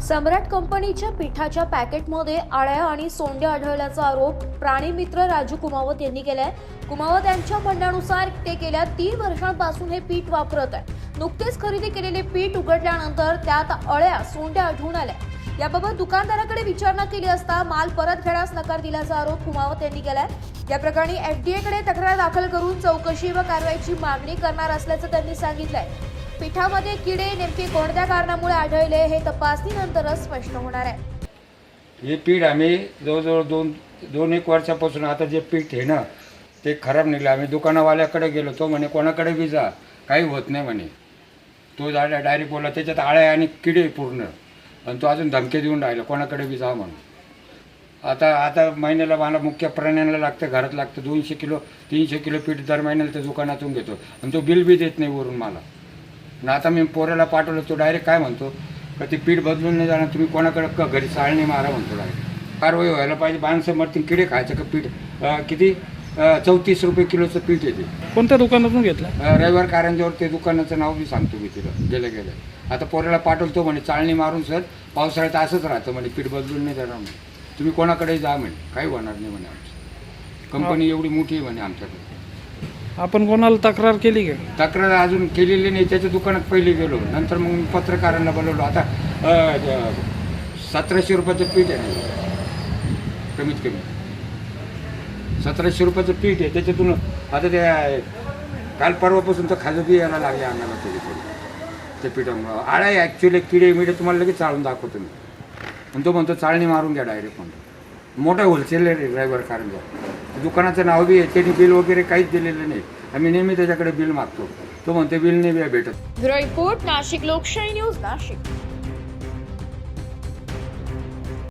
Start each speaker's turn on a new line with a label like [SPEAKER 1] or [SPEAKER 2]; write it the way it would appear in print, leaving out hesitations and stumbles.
[SPEAKER 1] सम्राट कंपनीच्या पिठाच्या पॅकेटमध्ये आळ्या आणि सोंडे आढळल्याचा आरोप प्राणीमित्र राजू कुमावत यांनी केलाय। कुमावत यांच्या म्हणण्यानुसार ते गेल्या 3 वर्षांपासून हे पीठ वापरत आहे। नुकतेच खरेदी केलेले पीठ उघडल्यानंतर त्यात अळ्या सोंडे आढळून आल्या। याबाबत दुकानदाराकडे विचारणा केली असता माल परत घेण्यास नकार दिल्याचा आरोप कुमावत यांनी केलाय। या प्रकरणी FDA कडे तक्रार दाखल करून चौकशी व कारवाईची मागणी करणार असल्याचं त्यांनी सांगितलंय। पिठामध्ये किडे नेमके कोणत्या कारणामुळे आढळले हे तपासणीनंतरच स्पष्ट होणार आहे।
[SPEAKER 2] हे पीठ आम्ही जवळजवळ दोन एक वर्षापासून आता जे पीठ आहे ना ते खराब निघलं। आम्ही दुकानवाल्याकडे गेलो, तो म्हणे कोणाकडे बी जा काही होत नाही म्हणे। तो डायरेक्ट बोलला त्याच्यात आळ्या आणि किडे पूर्ण, आणि तो अजून धमके देऊन राहिला कोणाकडे बी जा म्हणून। आता महिन्याला मला मुख्य प्राण्यांना लागतं, घरात लागतं 200 किलो 300 किलो पीठ दर महिन्याला त्या दुकानातून घेतो, आणि तो बिल बी देत नाही वरून मला। आणि आता मी पोराला पाठवलं, तो डायरेक्ट काय म्हणतो का ते पीठ बदलून नाही जाणार, तुम्ही कोणाकडे घरी चाळणी मारा म्हणतो डायरेक्ट। कारवाई व्हायला पाहिजे। माणसं मरतील, किडे खायचं का पीठ? किती 34 रुपये किलोचं पीठ येते।
[SPEAKER 3] कोणत्या दुकानातून घेतलं?
[SPEAKER 2] रविवार कारंजावर ते दुकानाचं नाव बी सांगतो मी तिला गेलं। आता पोराला पाठवतो म्हणे चाळणी मारून सर, पावसाळ्यात असंच राहतं म्हणे, पीठ बदलून नाही जाणार म्हणे, तुम्ही कोणाकडे जा म्हणे, काही होणार नाही म्हणे। आमची कंपनी एवढी मोठी आहे म्हणे आमच्याकडे। आपण
[SPEAKER 3] कोणाला तक्रार केली का?
[SPEAKER 2] तक्रार अजून केलेली नाही। त्याच्या दुकानात पहिले गेलो, नंतर मग पत्रकारांना बोलवलो। आता 1700 रुपयाचं पीठ आहे, कमीत कमी 1700 रुपयाचं पीठ आहे। त्याच्यातून आता ते काल परवापासून तर खाजं बी यायला लागले आम्हाला ते पिठामुळं। आळा आहे ॲक्च्युली, किडे मिडे तुम्हाला लगेच चाळून दाखवतो मी। आणि तो म्हणतो चाळणी मारून घ्या डायरेक्ट म्हणतो। मोठा होलसेलर आहे ड्रायव्हर कारंजा, दुकानाचं नाव बी आहे, त्यांनी बिल वगैरे काहीच दिलेलं नाही। आम्ही नेहमी त्याच्याकडे बिल मागतो, तो म्हणतो बिल नाही भेटत।
[SPEAKER 1] ब्युरो रिपोर्ट, नाशिक लोकशाही न्यूज, नाशिक।